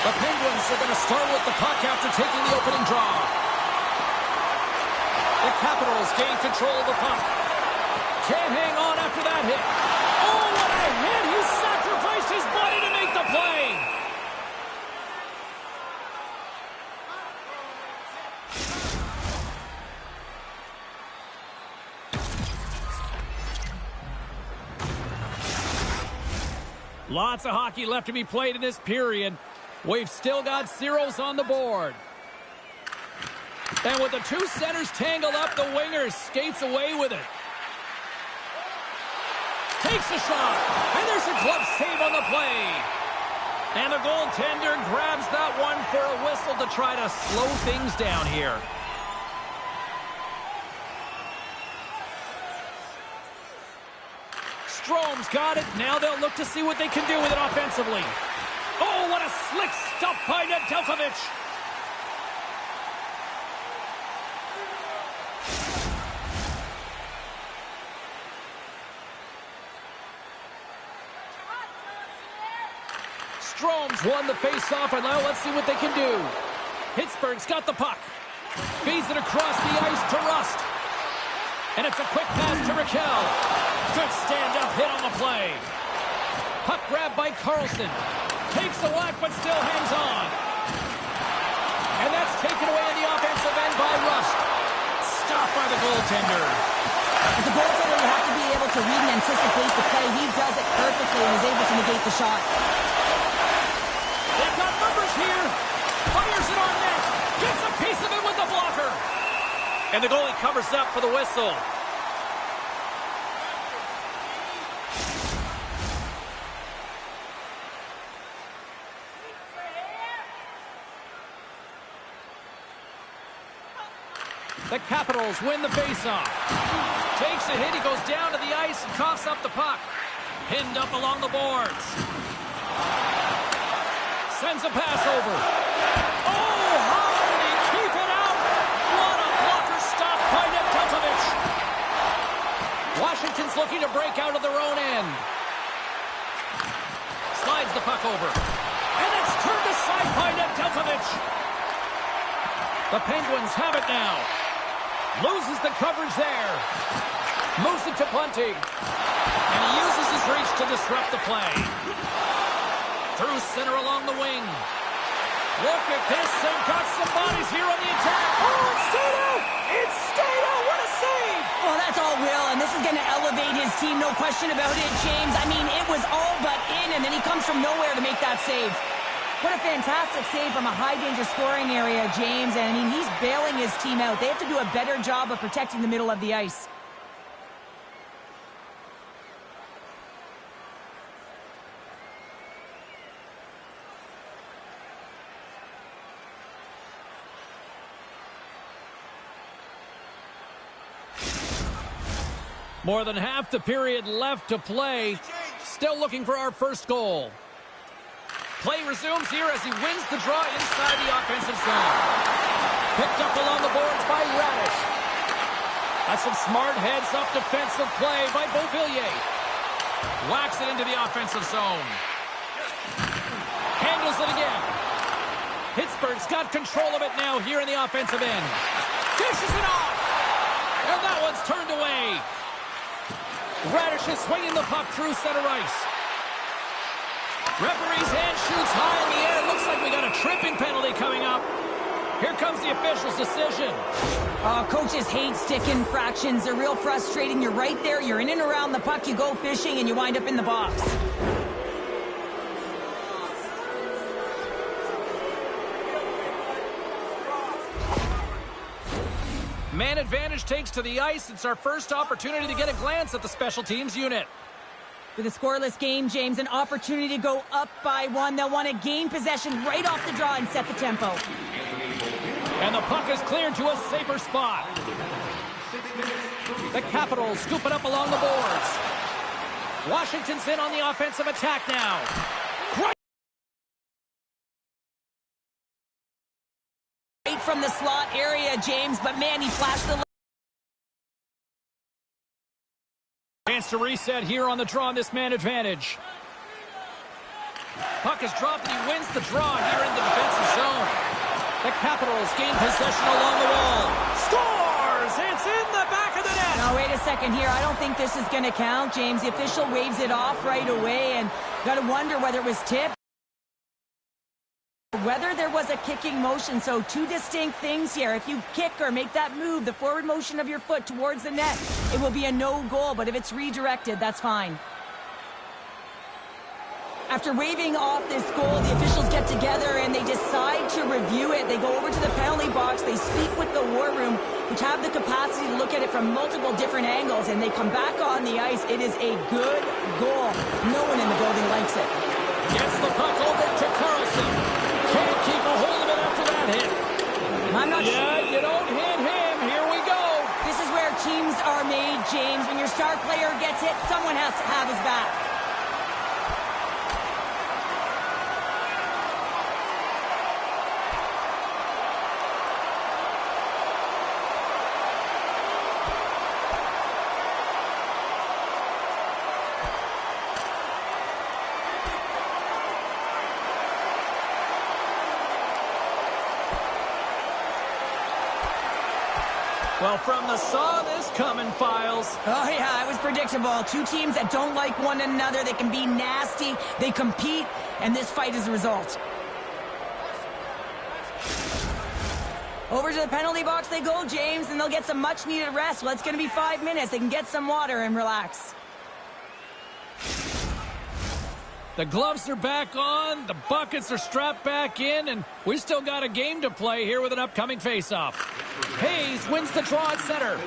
The Penguins are going to start with the puck after taking the opening draw. The Capitals gain control of the puck. Can't hang on after that hit. Oh, what a hit! He sacrificed his body to make the play. Lots of hockey left to be played in this period. We've still got zeros on the board. And with the two centers tangled up, the winger skates away with it. Takes a shot, and there's a glove save on the play. And the goaltender grabs that one for a whistle to try to slow things down here. Strome's got it. Now they'll look to see what they can do with it offensively. Oh, what a slick stop by Nedeljkovic. Strome's won the face-off, and now let's see what they can do. Pittsburgh's got the puck. Feeds it across the ice to Rust. And it's a quick pass to Raquel. Good stand-up hit on the play. Puck grab by Carlson. Takes a whack, but still hangs on. And that's taken away in the offensive end by Rust. Stopped by the goaltender. As a goaltender, you have to be able to read and anticipate the play. He does it perfectly and is able to negate the shot. They've got numbers here. Fires it on net. Gets a piece of it with the blocker. And the goalie covers up for the whistle. The Capitals win the faceoff. Takes a hit. He goes down to the ice and coughs up the puck. Pinned up along the boards. Sends a pass over. Oh, how did he keep it out? What a blocker stop by Nedeljkovic. Washington's looking to break out of their own end. Slides the puck over. And it's turned aside by Nedeljkovic. The Penguins have it now. Loses the coverage there. Moves it to Bunting. And he uses his reach to disrupt the play. Through center along the wing. Look at this. They've got some bodies here on the attack. Oh, it's stayed out. It's stayed out. What a save. Well, that's all Will, and this is going to elevate his team. No question about it, James. I mean, it was all but in, and then he comes from nowhere to make that save. What a fantastic save from a high-danger scoring area, James. And, I mean, he's bailing his team out. They have to do a better job of protecting the middle of the ice. More than half the period left to play. Still looking for our first goal. Play resumes here as he wins the draw inside the offensive zone. Picked up along the boards by Radish. That's some smart heads-up defensive play by Beauvillier. Whacks it into the offensive zone. Handles it again. Pittsburgh's got control of it now here in the offensive end. Dishes it off. And that one's turned away. Radish is swinging the puck through center ice. Referee's hand shoots high in the air. Looks like we got a tripping penalty coming up. Here comes the official's decision. Coaches hate stick infractions. They're real frustrating. You're right there. You're in and around the puck. You go fishing, and you wind up in the box. Man advantage takes to the ice. It's our first opportunity to get a glance at the special teams unit. With a scoreless game, James, an opportunity to go up by one. They'll want to gain possession right off the draw and set the tempo. And the puck is cleared to a safer spot. The Capitals scoop it up along the boards. Washington's in on the offensive attack now. Right from the slot area, James, but man, he flashed the... Chance to reset here on the draw on this man advantage. Puck is dropped and he wins the draw here in the defensive zone. The Capitals gain possession along the wall. Scores! It's in the back of the net. Now, wait a second here. I don't think this is going to count, James. The official waves it off right away, and got to wonder whether it was tipped, whether there was a kicking motion. So two distinct things here. If you kick or make that move, the forward motion of your foot towards the net, it will be a no goal. But if it's redirected, that's fine. After waving off this goal, the officials get together and they decide to review it. They go over to the penalty box. They speak with the war room, which have the capacity to look at it from multiple different angles, and they come back on the ice. It is a good goal. No one in the building likes it. Gets the puck over to Carlson. Can't keep a hold of it after that hit. I'm not sure. You don't hit him. Here we go. This is where teams are made, James. When your star player gets hit, someone has to have his back. Well, from the saw this coming, Files. Oh, yeah, it was predictable. Two teams that don't like one another. They can be nasty. They compete, and this fight is the result. Over to the penalty box they go, James, and they'll get some much-needed rest. Well, it's going to be 5 minutes. They can get some water and relax. The gloves are back on, the buckets are strapped back in, and we still got a game to play here with an upcoming faceoff. Hayes wins the draw at center.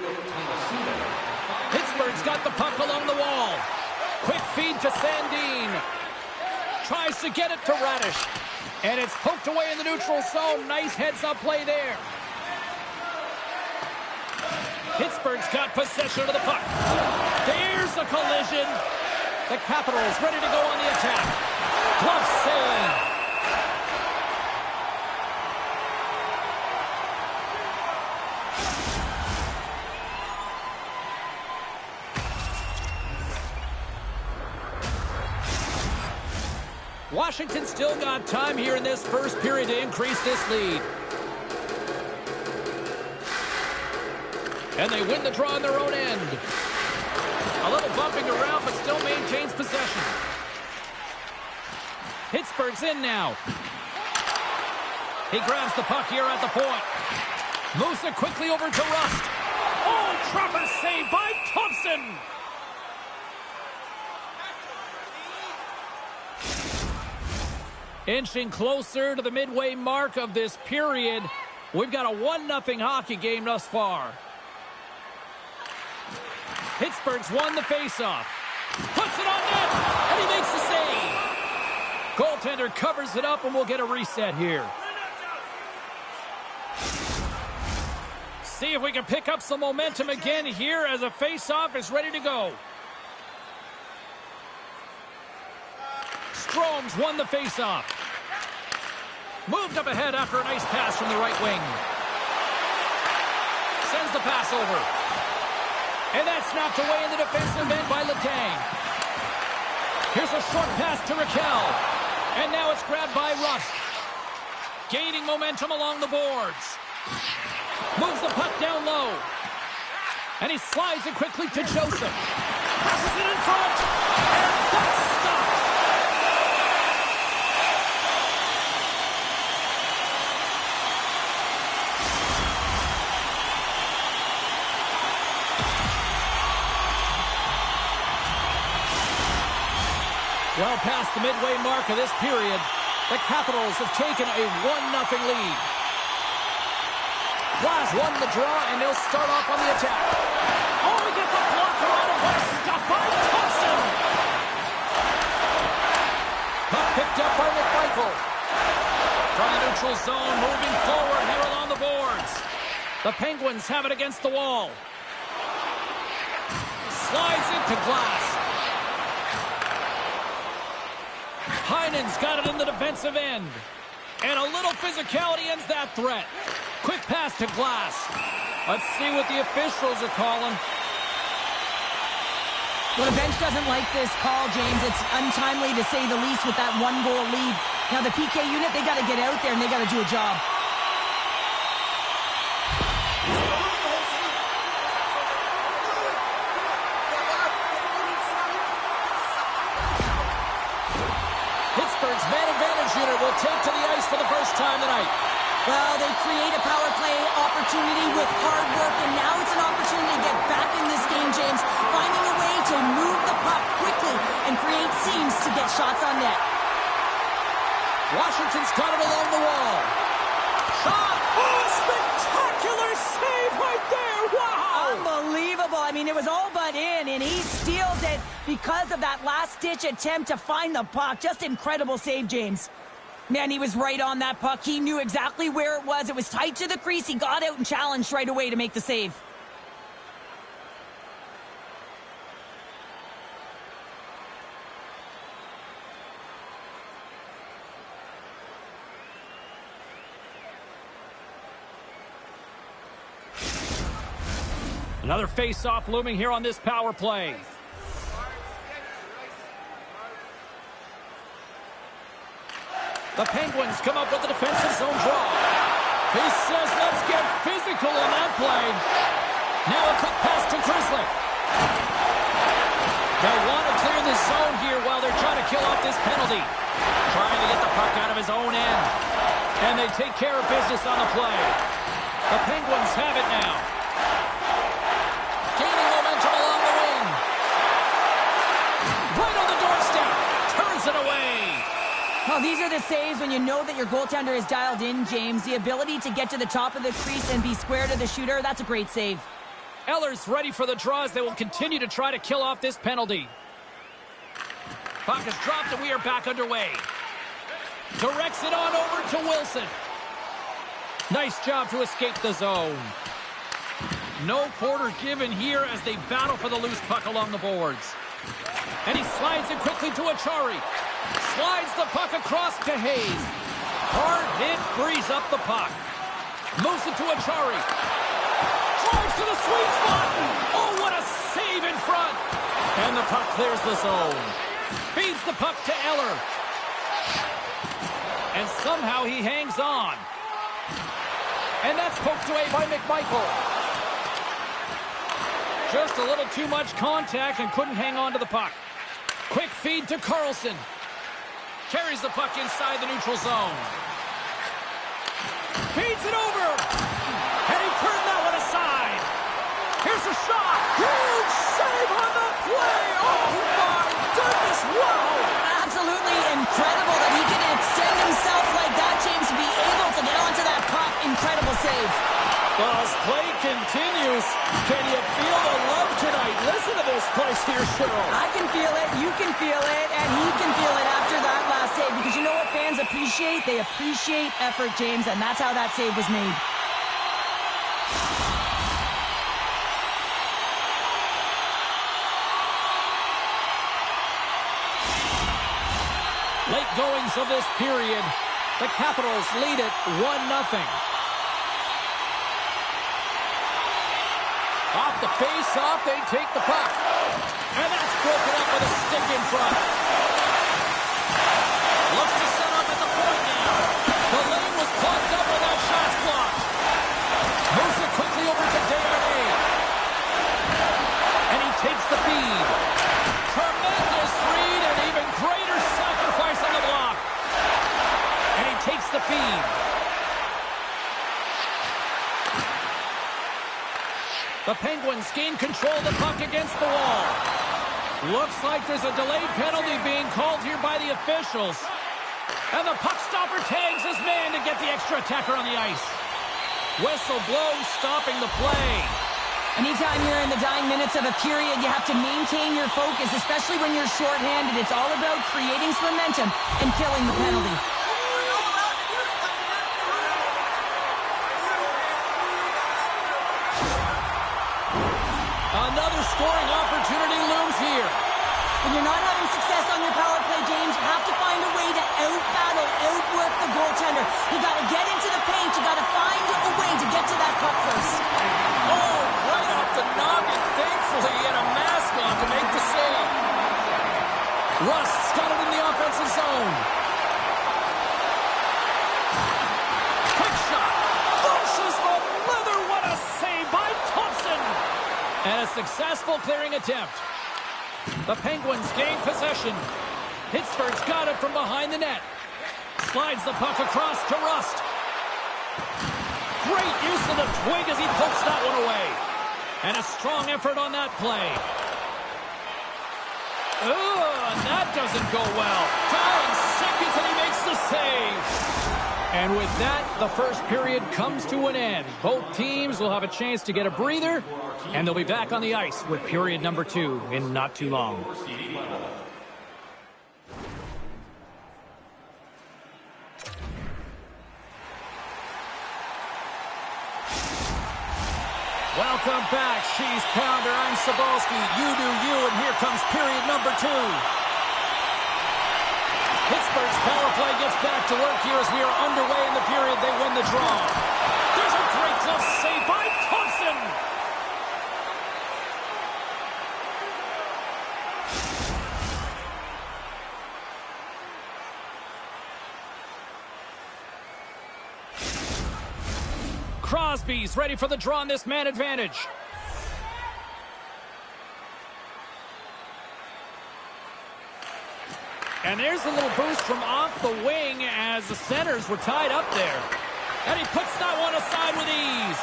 Pittsburgh's got the puck along the wall. Quick feed to Sandin. Tries to get it to Radish. And it's poked away in the neutral zone. Nice heads-up play there. Pittsburgh's got possession of the puck. There's a collision. The Capitals ready to go on the attack. Glove save. Washington still got time here in this first period to increase this lead. And they win the draw on their own end. A little bumping around, but still maintains possession. Pittsburgh's in now. He grabs the puck here at the point. Moves it quickly over to Rust. Oh, proper save by Thompson. Inching closer to the midway mark of this period. We've got a 1-0 hockey game thus far. Pittsburgh's won the faceoff. Puts it on net, and he makes the save. Goaltender covers it up, and we'll get a reset here. See if we can pick up some momentum again here as a faceoff is ready to go. Strome's won the faceoff. Moved up ahead after a nice pass from the right wing. Sends the pass over. And that's knocked away in the defensive end by Letang. Here's a short pass to Raquel. And now it's grabbed by Rust. Gaining momentum along the boards. Moves the puck down low. And he slides it quickly to Joseph. Passes it in front. And that's stopped. Well past the midway mark of this period, the Capitals have taken a 1-0 lead. Glass won the draw, and they'll start off on the attack. Oh, he gets a blocker on him. What a stop by Thompson. Puck picked up by McMichael. From the neutral zone, moving forward here along the boards. The Penguins have it against the wall. Slides into Glass. Heinen's got it in the defensive end. And a little physicality ends that threat. Quick pass to Glass. Let's see what the officials are calling. Well, the bench doesn't like this call, James. It's untimely to say the least with that one-goal lead. Now, the PK unit, they got to get out there and they got to do a job. Pittsburgh's man advantage unit will take to the ice for the first time tonight. Well, they create a power play opportunity with hard work, and now it's an opportunity to get back in this game, James, finding a way to move the puck quickly and create seams to get shots on net. Washington's got it along the wall. Shot! Oh, spectacular save right there! Wow! Unbelievable. I mean, it was all but in, and he steals it because of that last-ditch attempt to find the puck. Just incredible save, James. Man, he was right on that puck. He knew exactly where it was. It was tight to the crease. He got out and challenged right away to make the save. Another face-off looming here on this power play. The Penguins come up with a defensive zone draw. He says, let's get physical on that play. Now a quick pass to Grizzly. They want to clear the zone here while they're trying to kill off this penalty. Trying to get the puck out of his own end. And they take care of business on the play. The Penguins have it now. Gaining momentum along the wing. Right on the doorstep. Turns it away. Well, these are the saves when you know that your goaltender is dialed in, James. The ability to get to the top of the crease and be square to the shooter, that's a great save. Eller's ready for the draws. They will continue to try to kill off this penalty. Puck is dropped and we are back underway. Directs it on over to Wilson. Nice job to escape the zone. No quarter given here as they battle for the loose puck along the boards. And he slides it quickly to Achari. Slides the puck across to Hayes. Hard hit frees up the puck. Moves it to Achari. Drives to the sweet spot. Oh, what a save in front. And the puck clears the zone. Feeds the puck to Eller. And somehow he hangs on. And that's poked away by McMichael. Just a little too much contact and couldn't hang on to the puck. Quick feed to Carlson. Carries the puck inside the neutral zone. Feeds it over. And he turned that one aside. Here's a shot. Huge save on the play. Oh, my goodness. Wow. Absolutely incredible that he can extend himself like that, James, to be able to get onto that puck. Incredible save. Well, as play continues, can you feel the love tonight? Listen to this place here, Cheryl. I can feel it, you can feel it, and he can feel it after that last save. Because you know what fans appreciate? They appreciate effort, James, and that's how that save was made. Late goings of this period, the Capitals lead it 1-0. Off the face-off, they take the puck. And that's broken up with a stick in front. Looks to set up at the point now. The lane was clogged up with that shot's blocked. Moves it quickly over to Desharnais. And he takes the feed. Tremendous read and even greater sacrifice on the block. And he takes the feed. The Penguins gain control of the puck against the wall. Looks like there's a delayed penalty being called here by the officials. And the puck stopper tags his man to get the extra attacker on the ice. Whistle blows, stopping the play. Anytime you're in the dying minutes of a period, you have to maintain your focus, especially when you're shorthanded. It's all about creating some momentum and killing the penalty. Another scoring opportunity looms here. When you're not having success on your power play, James, you have to find a way to out-battle, outwork the goaltender. You got to get into the paint. You got to find a way to get to that puck first. Oh, right off the noggin, thankfully, and a mask on to make the save. successful clearing attempt. The Penguins gain possession. Pittsburgh's got it from behind the net. Slides the puck across to Rust. Great use of the twig as he pokes that one away. And a strong effort on that play. And that doesn't go well. 9 seconds and he makes the save. And with that, the first period comes to an end. Both teams will have a chance to get a breather, and they'll be back on the ice with period number 2 in not too long. Welcome back, She's Pounder. I'm Cebulski. You do you, and here comes period number 2. Pittsburgh's power play gets back to work here as we are underway in the period. They win the draw. There's a great glove save by Thompson. Crosby's ready for the draw on this man advantage. And there's a little boost from off the wing as the centers were tied up there. And he puts that one aside with ease.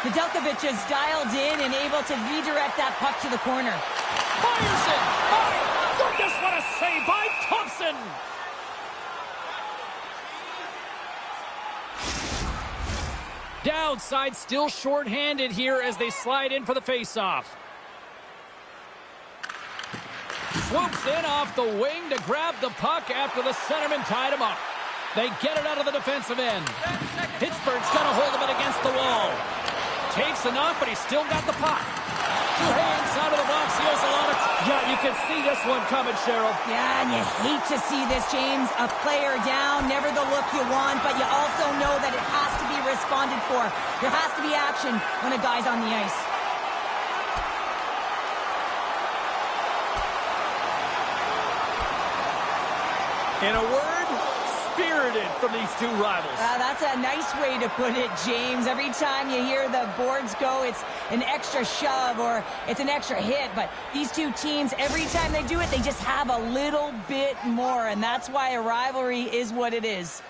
Nedeljkovic is dialed in and able to redirect that puck to the corner. Fires it! My goodness, what a save by Thompson! Downside still short-handed here as they slide in for the face-off. Swoops in off the wing to grab the puck after the centerman tied him up. They get it out of the defensive end. Pittsburgh's got a hold of it against the wall. Takes enough, but he's still got the puck. Duhay inside of the box. He has a lot of... Yeah, you can see this one coming, Cheryl. Yeah, and you hate to see this, James. A player down, never the look you want, but you also know that it has to be responded for. There has to be action when a guy's on the ice. In a word, spirited from these two rivals. That's a nice way to put it, James. Every time you hear the boards go, it's an extra shove or it's an extra hit. But these two teams, every time they do it, they just have a little bit more. And that's why a rivalry is what it is.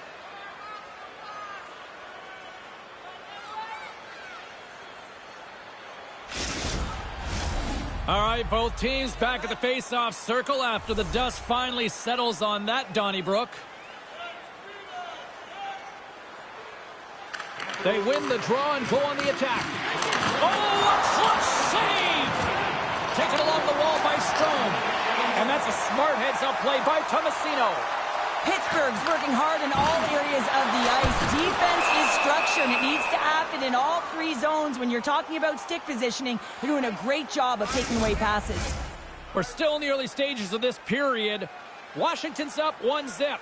All right, both teams back at the face-off circle after the dust finally settles on that Donnybrook. They win the draw and go on the attack. Oh, a clutch save! Taken along the wall by Strome. And that's a smart heads-up play by Tomasino. Pittsburgh's working hard in all areas of the ice. Defense is structure, and it needs to happen in all 3 zones. When you're talking about stick positioning, they're doing a great job of taking away passes. We're still in the early stages of this period. Washington's up 1-0.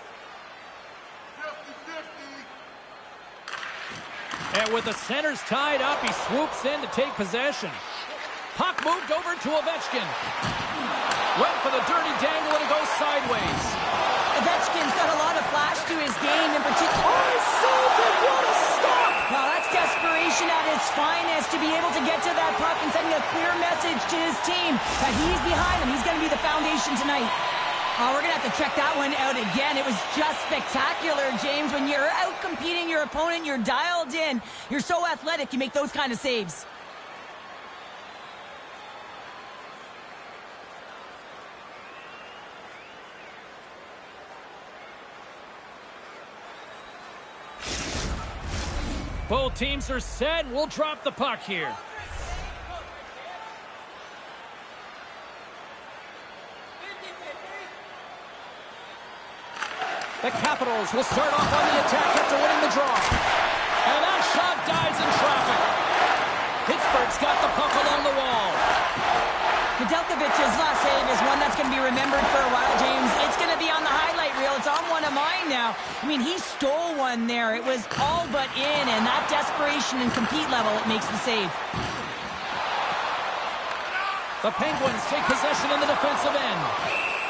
And with the centers tied up, he swoops in to take possession. Puck moved over to Ovechkin. Went for the dirty dangle, and it goes sideways. Ovechkin's got a lot of flash to his game in particular. Oh, saved it! What a stop! Well, that's desperation at its finest to be able to get to that puck and sending a clear message to his team that he's behind him. He's going to be the foundation tonight. Oh, we're going to have to check that one out again. It was just spectacular, James. When you're out competing your opponent, you're dialed in. You're so athletic, you make those kind of saves. Both teams are set. We'll drop the puck here. The Capitals will start off on the attack after winning the draw. And that shot dies in traffic. Pittsburgh's got the puck along the wall. Nedeljkovic's last save is one that's going to be remembered for a while, James. It's going to be on the highlight reel. It's on one of mine now. I mean, he stole one there. It was all but in, and that desperation and compete level, it makes the save. The Penguins take possession in the defensive end.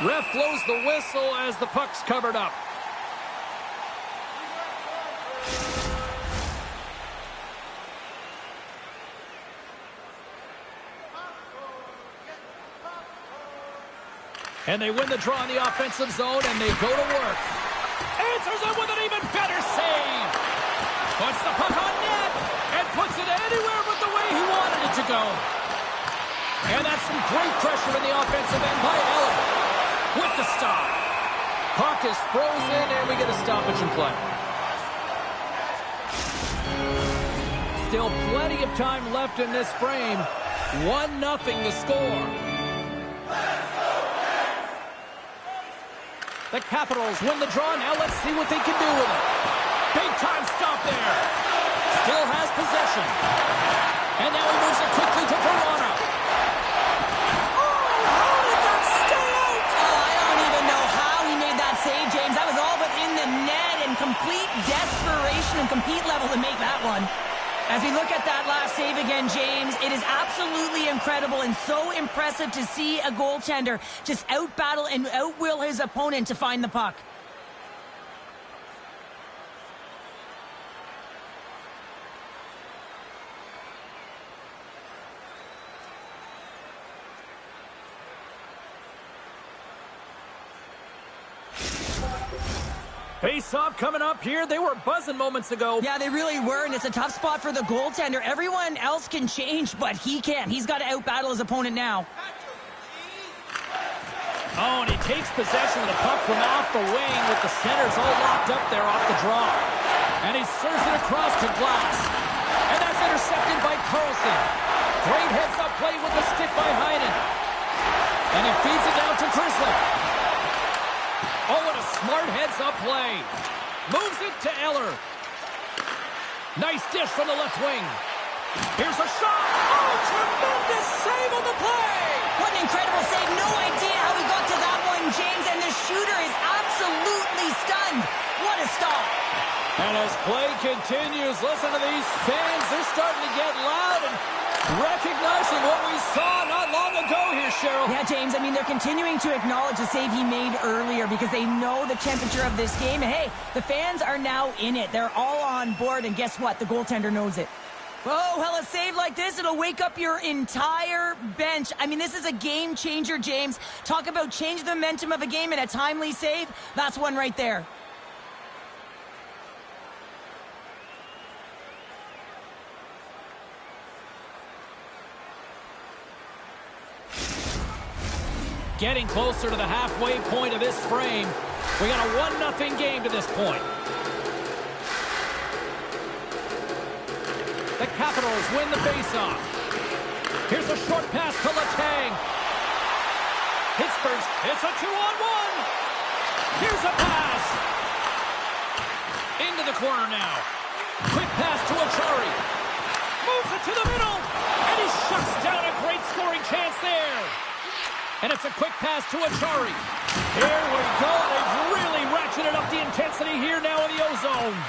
Ref blows the whistle as the puck's covered up. And they win the draw in the offensive zone, and they go to work. Answers it with an even better save. Puts the puck on net and puts it anywhere but the way he wanted it to go. And that's some great pressure in the offensive end by Eller with the stop. Puck is frozen, and we get a stoppage in play. Still plenty of time left in this frame. 1-0 the score. The Capitals win the draw. Now let's see what they can do with it. Big time stop there. Still has possession. And now he moves it quickly to Verona. Oh, how did that stay out? Oh, I don't even know how he made that save, James. That was all but in the net and complete desperation and compete level to make that one. As we look at that last save again, James, it is absolutely incredible and so impressive to see a goaltender just out-battle and out-will his opponent to find the puck. Face-off coming up here. They were buzzing moments ago. Yeah, they really were, and it's a tough spot for the goaltender. Everyone else can change, but he can't. He's got to out-battle his opponent now. Oh, and he takes possession of the puck from off the wing with the centers all locked up there off the draw. And he serves it across to Glass. And that's intercepted by Carlson. Great heads-up play with the stick by Heinen. And he feeds it down to Grizzly. Oh, what a smart heads-up play. Moves it to Eller. Nice dish from the left wing. Here's a shot. Oh, tremendous save on the play. What an incredible save. No idea how he got to that one, James, and the shooter is absolutely stunned. What a stop. And as play continues, listen to these fans. They're starting to get loud and recognizing what we saw not long ago here, Cheryl. Yeah, James, I mean, they're continuing to acknowledge the save he made earlier because they know the temperature of this game. And, hey, the fans are now in it. They're all on board, and guess what? The goaltender knows it. Oh, well, a save like this, it'll wake up your entire bench. I mean, this is a game changer, James. Talk about change the momentum of a game and a timely save. That's one right there. Getting closer to the halfway point of this frame. We got a 1-0 game to this point. The Capitals win the faceoff. Here's a short pass to Letang. Pittsburgh's, it's a 2-on-1. Here's a pass. Into the corner now. Quick pass to Achari. Moves it to the middle. And he shuts down a great scoring chance there. And it's a quick pass to Achari. Here we go. They've really ratcheted up the intensity here now in the O-zone.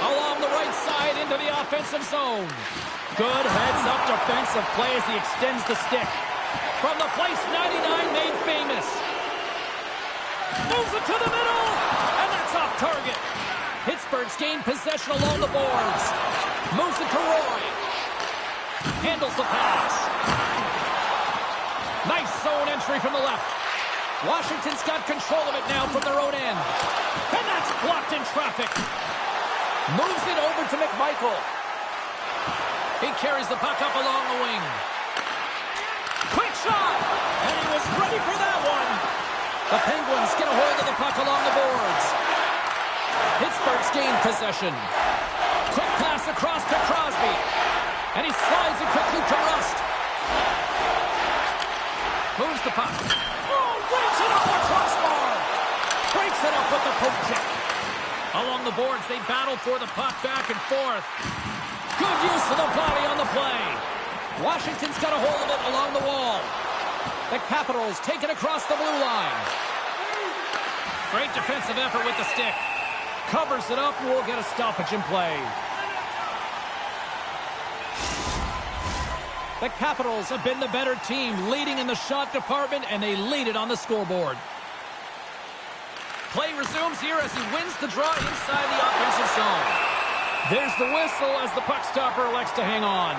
Along the right side into the offensive zone. Good heads-up defensive play as he extends the stick. From the place 99 made famous. Moves it to the middle. And that's off target. Pittsburgh's gained possession along the boards. Moves it to Roy. Handles the pass. Nice zone entry from the left. Washington's got control of it now from their own end. And that's blocked in traffic. Moves it over to McMichael. He carries the puck up along the wing. Quick shot! And he was ready for that one. The Penguins get a hold of the puck along the boards. Pittsburgh's gained possession. Quick pass across to Crosby. And he slides it quickly to Rust. Moves the puck. Oh, breaks it off the crossbar. Breaks it up with the poke check. Along the boards, they battle for the puck back and forth. Good use of the body on the play. Washington's got a hold of it along the wall. The Capitals take it across the blue line. Great defensive effort with the stick. Covers it up, and we'll get a stoppage in play. The Capitals have been the better team, leading in the shot department, and they lead it on the scoreboard. Play resumes here as he wins the draw inside the offensive zone. There's the whistle as the puck stopper elects to hang on.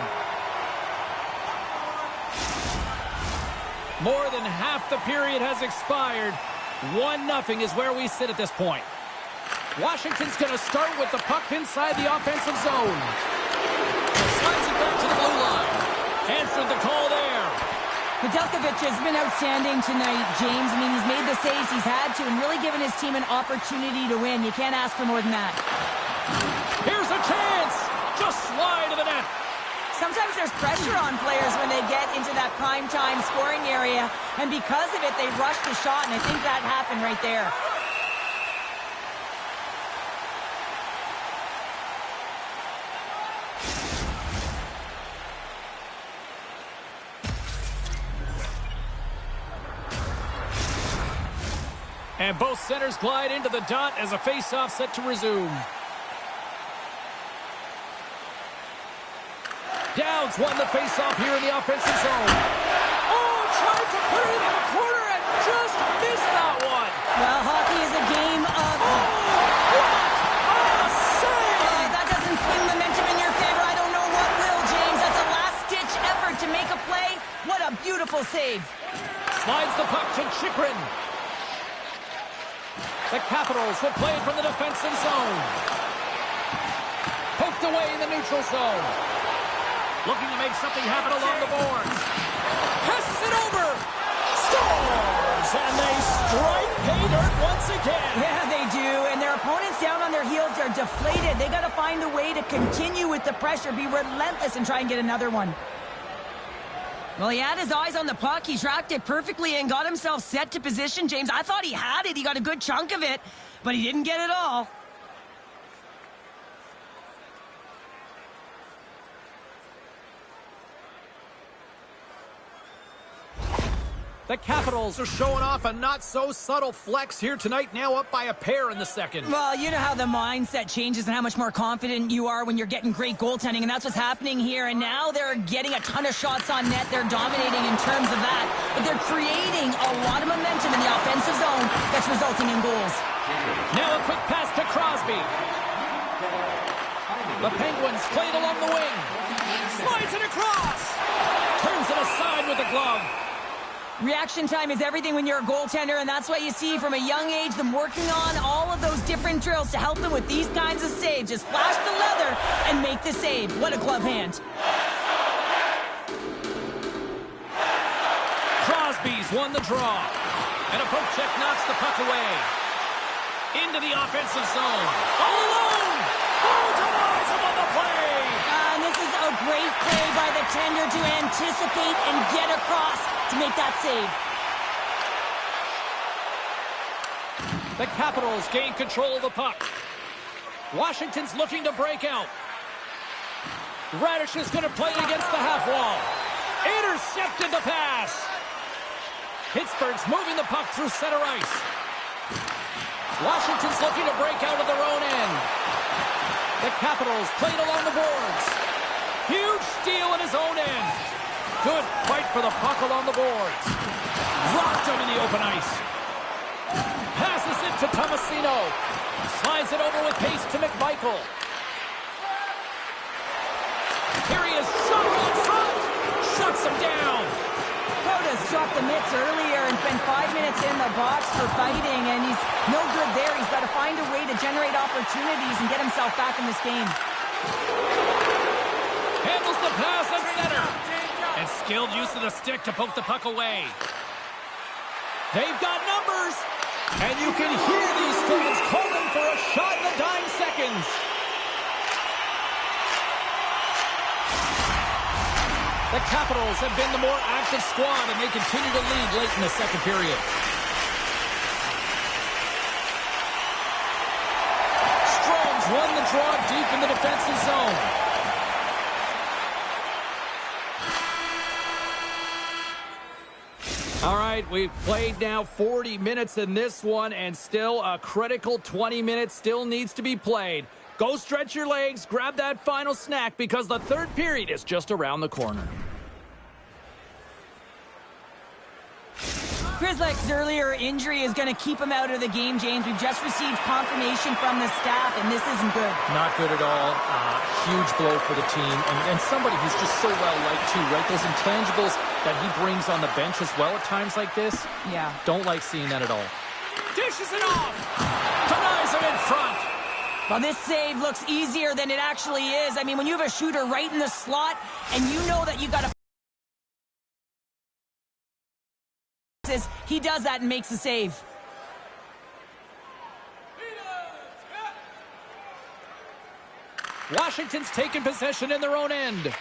More than half the period has expired. 1-0 is where we sit at this point. Washington's going to start with the puck inside the offensive zone. Slides it back to the blue line. Answered the call there. Nedeljkovic has been outstanding tonight, James. I mean, he's made the saves he's had to and really given his team an opportunity to win. You can't ask for more than that. Here's a chance. Just slide to the net. Sometimes there's pressure on players when they get into that prime-time scoring area, and because of it, they rush the shot, and I think that happened right there. And both centers glide into the dot as a face-off set to resume. Downs won the face-off here in the offensive zone. Oh, tried to put it in the corner and just missed that one. Well, hockey is a game of... What a save! That doesn't swing momentum in your favor. I don't know what will, James. That's a last-ditch effort to make a play. What a beautiful save. Slides the puck to Chychrun. The Capitals will play it from the defensive zone. Poked away in the neutral zone. Looking to make something happen along the boards. Passes it over. Scores! And they strike pay dirt once again. Yeah, they do. And their opponents down on their heels are deflated. They got to find a way to continue with the pressure, be relentless, and try and get another one. Well, he had his eyes on the puck. He tracked it perfectly and got himself set to position, James. I thought he had it. He got a good chunk of it, but he didn't get it all. The Capitals are showing off a not-so-subtle flex here tonight, now up by a pair in the second. Well, you know how the mindset changes and how much more confident you are when you're getting great goaltending, and that's what's happening here. And now they're getting a ton of shots on net. They're dominating in terms of that, but they're creating a lot of momentum in the offensive zone that's resulting in goals. Now a quick pass to Crosby. The Penguins play it along the wing. Slides it across. Turns it aside with the glove. Reaction time is everything when you're a goaltender, and that's what you see from a young age, them working on all of those different drills to help them with these kinds of saves. Just flash the leather and make the save. What a glove hand. Crosby's won the draw. And a poke check knocks the puck away. Into the offensive zone. All alone! Oh, denies him on the play! And this is a great play by the tender to anticipate and get across to make that save. The Capitals gain control of the puck. Washington's looking to break out. Radish is going to play it against the half wall. Intercepted the pass. Pittsburgh's moving the puck through center ice. Washington's looking to break out of their own end. The Capitals played along the boards. Huge steal at his own end. Good fight for the puck along the boards. Rocked him in the open ice. Passes it to Tomasino. Slides it over with pace to McMichael. Here he is, shot in front. Shuts him down. Protas dropped the mitts earlier and spent 5 minutes in the box for fighting, and he's no good there. He's got to find a way to generate opportunities and get himself back in this game. Handles the pass at center. And skilled use of the stick to poke the puck away. They've got numbers. And you can hear these fans calling for a shot in the dying seconds. The Capitals have been the more active squad, and they continue to lead late in the second period. Strom's won the draw deep in the defensive zone. All right, we've played now 40 minutes in this one, and still a critical 20 minutes still needs to be played. Go stretch your legs, grab that final snack, because the third period is just around the corner. Grizzlick's earlier injury is going to keep him out of the game, James. We've just received confirmation from the staff, and this isn't good. Not good at all. Huge blow for the team. And somebody who's just so well-liked, too, right? Those intangibles that he brings on the bench as well at times like this. Yeah. Don't like seeing that at all. Dishes it off. Denies him in front. Well, this save looks easier than it actually is. I mean, when you have a shooter right in the slot, and you know that you got to... He does that and makes the save. Washington's taken possession in their own end.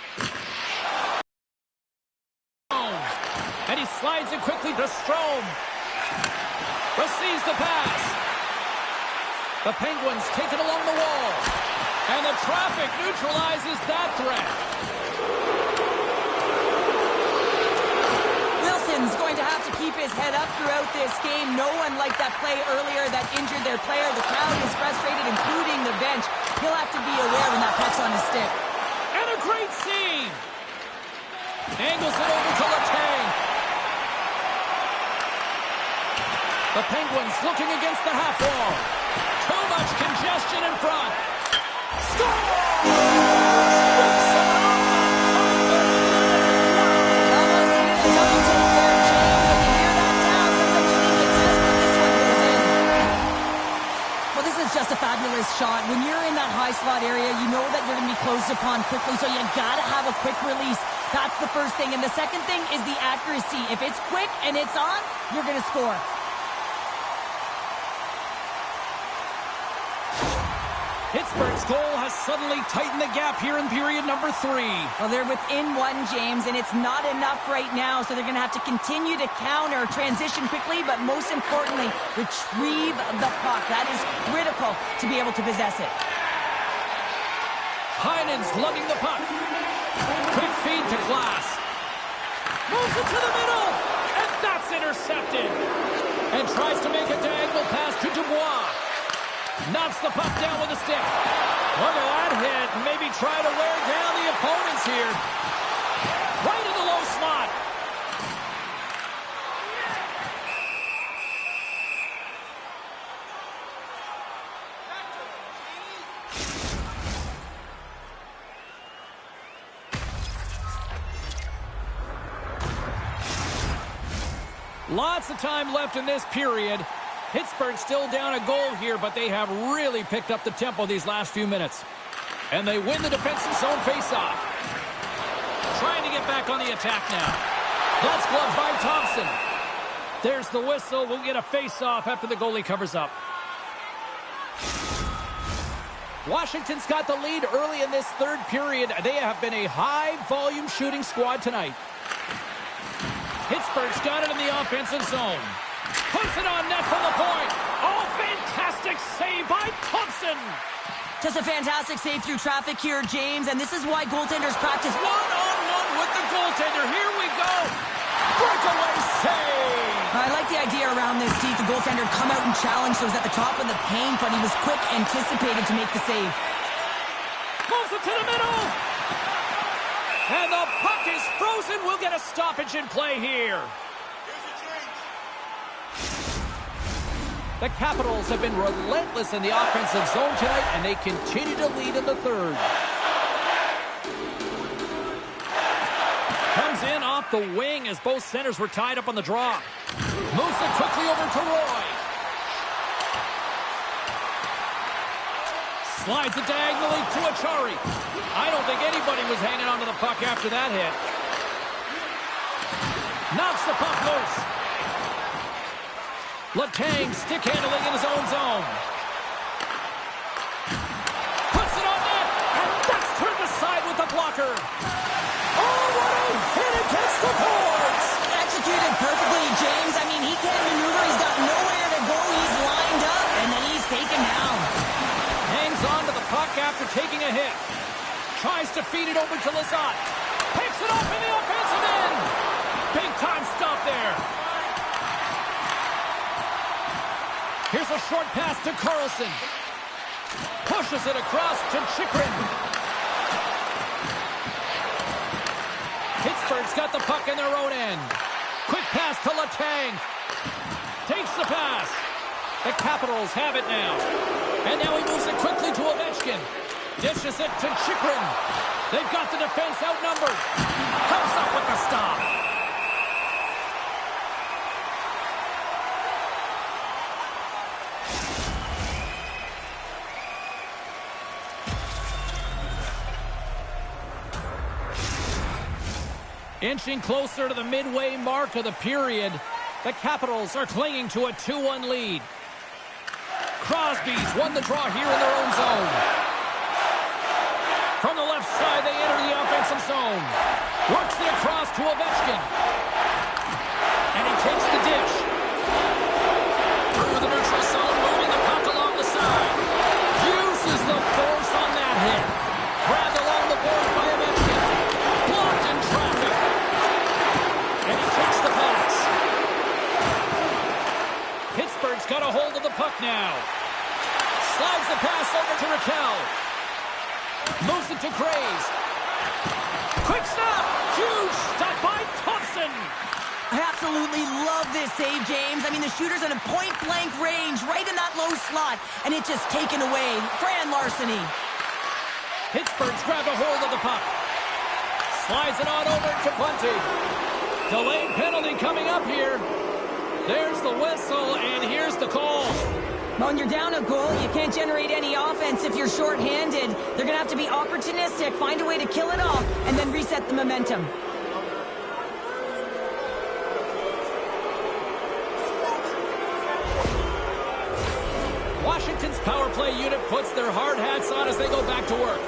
And he slides it quickly to Strome. Receives the pass. The Penguins take it along the wall. And the traffic neutralizes that threat. Wilson's going to have to keep his head up throughout this game. No one liked that play earlier that injured their player. The crowd is frustrated, including the bench. He'll have to be aware when that puck's on his stick. And a great save. Angles it over to Letang. The Penguins looking against the half wall. Too much congestion in front. Score! Just a fabulous shot. When you're in that high slot area, you know that you're going to be closed upon quickly, so you got to have a quick release. That's the first thing. And the second thing is the accuracy. If it's quick and it's on, you're going to score. Pittsburgh's goal has suddenly tightened the gap here in period number 3. Well, they're within one, James, and it's not enough right now, so they're going to have to continue to counter, transition quickly, but most importantly, retrieve the puck. That is critical to be able to possess it. Heinen's lugging the puck. Quick feed to Glass. Moves it to the middle, and that's intercepted. And tries to make a diagonal pass to Dubois. Knocks the puck down with a stick. Look at that hit. Maybe try to wear down the opponents here. Right in the low slot. Lots of time left in this period. Pittsburgh still down a goal here, but they have really picked up the tempo these last few minutes. And they win the defensive zone faceoff. Trying to get back on the attack now. That's gloved by Thompson. There's the whistle. We'll get a faceoff after the goalie covers up. Washington's got the lead early in this third period. They have been a high-volume shooting squad tonight. Pittsburgh's got it in the offensive zone. Puts it on net from the point. Oh, fantastic save by Thompson. Just a fantastic save through traffic here, James, and this is why goaltenders practice one-on-one with the goaltender. Here we go. Breakaway save. I like the idea around this, Steve. The goaltender come out and challenge those at the top of the paint, but he was quick, anticipated to make the save. Moves it to the middle. And the puck is frozen. We'll get a stoppage in play here. The Capitals have been relentless in the offensive zone tonight, and they continue to lead in the third. Comes in off the wing as both centers were tied up on the draw. Moves it quickly over to Roy. Slides it diagonally to Achari. I don't think anybody was hanging onto the puck after that hit. Knocks the puck loose. Letang stick handling in his own zone. Puts it on net, and that's turned aside with the blocker. Oh, what a hit against the boards! Executed perfectly, James. I mean, he can't maneuver. He's got nowhere to go. He's lined up, and then he's taken down. Hangs on to the puck after taking a hit. Tries to feed it over to Lizotte. Picks it up in the offensive end. Big time stop there. Here's a short pass to Carlson. Pushes it across to Chychrun. Pittsburgh's got the puck in their own end. Quick pass to Letang. Takes the pass. The Capitals have it now. And now he moves it quickly to Ovechkin. Dishes it to Chychrun. They've got the defense outnumbered. Comes up with the stop. Inching closer to the midway mark of the period, the Capitals are clinging to a 2-1 lead. Crosby's won the draw here in their own zone. From the left side, they enter the offensive zone. Works it across to Ovechkin. And he takes the dish. Through the neutral zone, moving the puck along the side. Uses the force on that hit. Grabbed along the board by Ovechkin. Blocked in traffic. And he takes the pass. Pittsburgh's got a hold of the puck now. Slides the pass over to Raquel. Moves it to Graves. Quick stop. Huge stop by Thompson. I absolutely love this save, James. I mean, the shooter's in a point-blank range, right in that low slot, and it's just taken away. Grand larceny. Pittsburgh's grabbed a hold of the puck. Slides it on over to Bunting. Delayed penalty coming up here. There's the whistle, and here's the call. When you're down a goal, you can't generate any offense if you're shorthanded. They're going to have to be opportunistic, find a way to kill it off, and then reset the momentum. Washington's power play unit puts their hard hats on as they go back to work.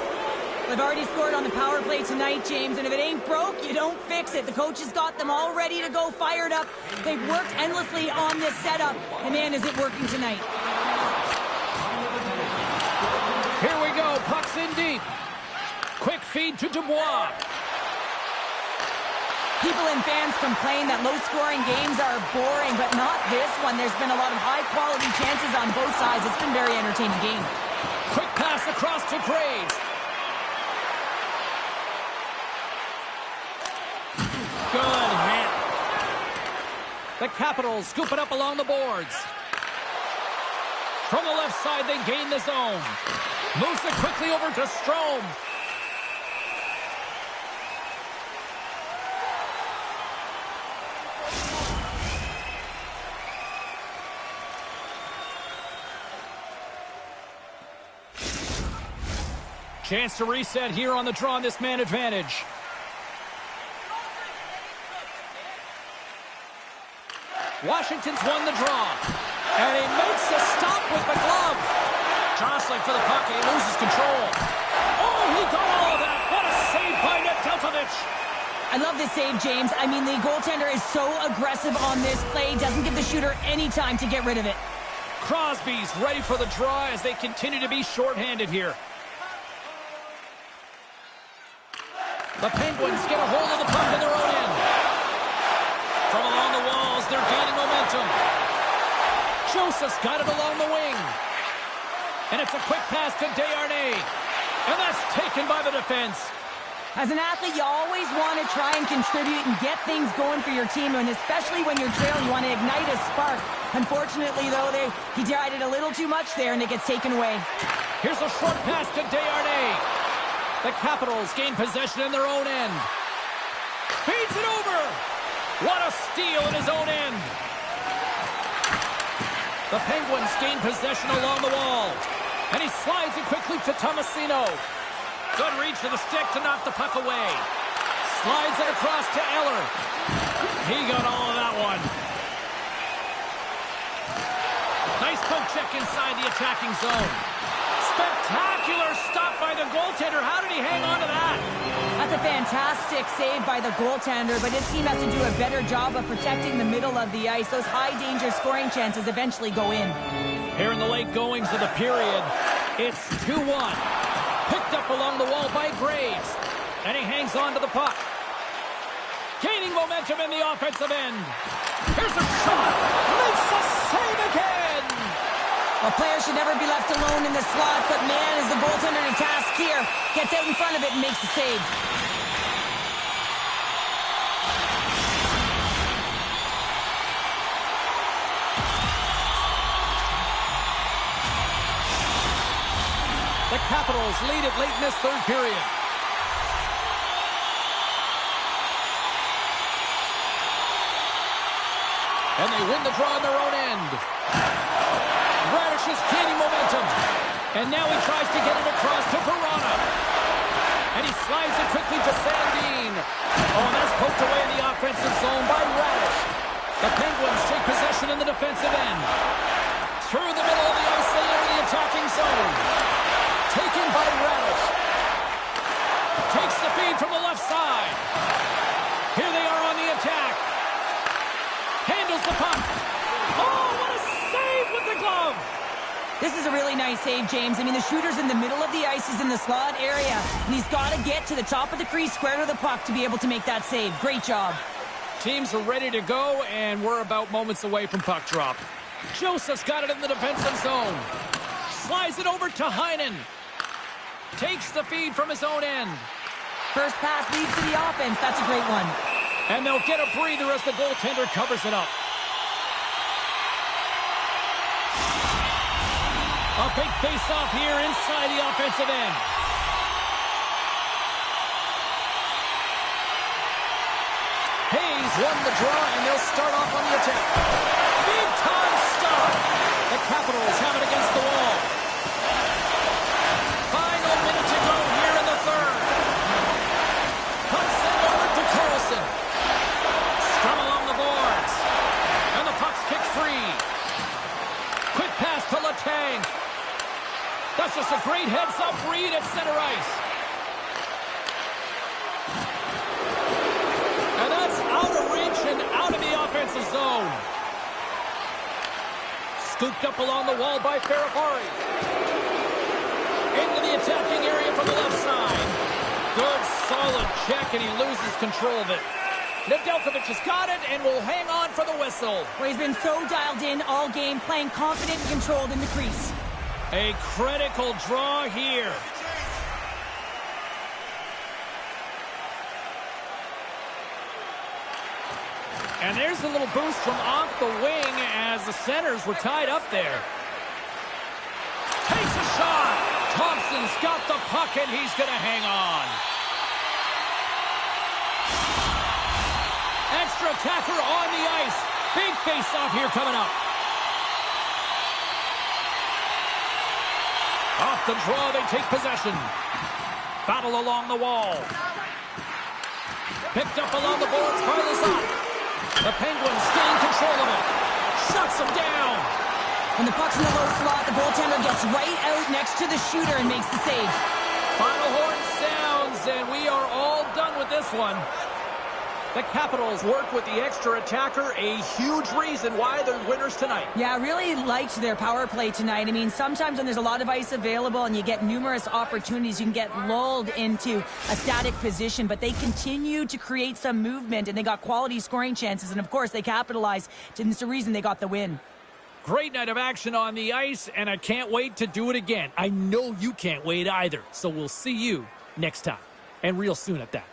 They've already scored on the power play tonight, James, and if it ain't broke, you don't fix it. The coach has got them all ready to go, fired up. They've worked endlessly on this setup, and man, is it working tonight. Here we go, puck's in deep. Quick feed to Dubois. People and fans complain that low-scoring games are boring, but not this one. There's been a lot of high-quality chances on both sides. It's been a very entertaining game. Quick pass across to Graves. Good hit. The Capitals scoop it up along the boards. From the left side, they gain the zone. Moves it quickly over to Strome. Chance to reset here on the draw on this man advantage. Washington's won the draw. And he makes a stop with the glove. Jostling for the puck, and he loses control. Oh, he got all of that. What a save by Nedeljkovic. I love this save, James. I mean, the goaltender is so aggressive on this play. Doesn't give the shooter any time to get rid of it. Crosby's ready for the draw as they continue to be shorthanded here. The Penguins get a hold of the puck in their own end. From along the walls, they're gaining momentum. Joseph's got it along the wing. And it's a quick pass to Desharnais. And that's taken by the defense. As an athlete, you always want to try and contribute and get things going for your team, and especially when you're trailing, you want to ignite a spark. Unfortunately, though, he tried it a little too much there, and it gets taken away. Here's a short pass to Desharnais. The Capitals gain possession in their own end. Feeds it over. What a steal in his own end. The Penguins gain possession along the wall. And he slides it quickly to Tomasino. Good reach to the stick to knock the puck away. Slides it across to Eller. He got all of that one. Nice poke check inside the attacking zone. Spectacular stop by the goaltender. How did he hang on to that? That's a fantastic save by the goaltender, but his team has to do a better job of protecting the middle of the ice. Those high-danger scoring chances eventually go in. Here in the late goings of the period, it's 2-1. Picked up along the wall by Graves. And he hangs on to the puck. Gaining momentum in the offensive end. Here's a shot. Makes a save again. A player should never be left alone in the slot, but man, is the goaltender to task here. Gets out in front of it and makes the save. The Capitals lead it late in this third period. And they win the draw on their own end. Radish is gaining momentum. And now he tries to get it across to Verona. And he slides it quickly to Sandin. Oh, and that's poked away in the offensive zone by Radish. The Penguins take possession in the defensive end. Through the middle of the ice, they enter the attacking zone. Taken by Radish. Takes the feed from the left side. Here they are on the attack. Handles the puck. Oh, what a save with the glove. This is a really nice save, James. I mean, the shooter's in the middle of the ice. He's in the slot area. And he's got to get to the top of the crease, square to the puck, to be able to make that save. Great job. Teams are ready to go, and we're about moments away from puck drop. Joseph's got it in the defensive zone. Slides it over to Heinen. Takes the feed from his own end. First pass leads to the offense. That's a great one. And they'll get a breather as the goaltender covers it up. A big face-off here inside the offensive end. Hayes won the draw, and they'll start off on the attack. Big-time stop. The Capitals have it against the wall. Final minute to go here in the third. Puck sent over to Carlson. Scrum along the boards. And the puck's kicked free. Quick pass to Letang. That's just a great heads-up read at center ice. And that's out of reach and out of the offensive zone. Scooped up along the wall by Ferrapari. Into the attacking area from the left side. Good, solid check, and he loses control of it. Nedeljkovic has got it and will hang on for the whistle. Well, he's been so dialed in all game, playing confident and controlled in the crease. A critical draw here. And there's a little boost from off the wing as the centers were tied up there. Takes a shot. Thompson's got the puck and he's going to hang on. Extra attacker on the ice. Big face-off here coming up. Off the draw, they take possession. Battle along the wall. Picked up along the boards by Lazat. The Penguins gain control of it. Shuts him down. When the puck's in the low slot, the goaltender gets right out next to the shooter and makes the save. Final horn sounds, and we are all done with this one. The Capitals work with the extra attacker, a huge reason why they're winners tonight. Yeah, I really liked their power play tonight. I mean, sometimes when there's a lot of ice available and you get numerous opportunities, you can get lulled into a static position, but they continue to create some movement, and they got quality scoring chances, and of course they capitalized, and it's the reason they got the win. Great night of action on the ice, and I can't wait to do it again. I know you can't wait either, so we'll see you next time, and real soon at that.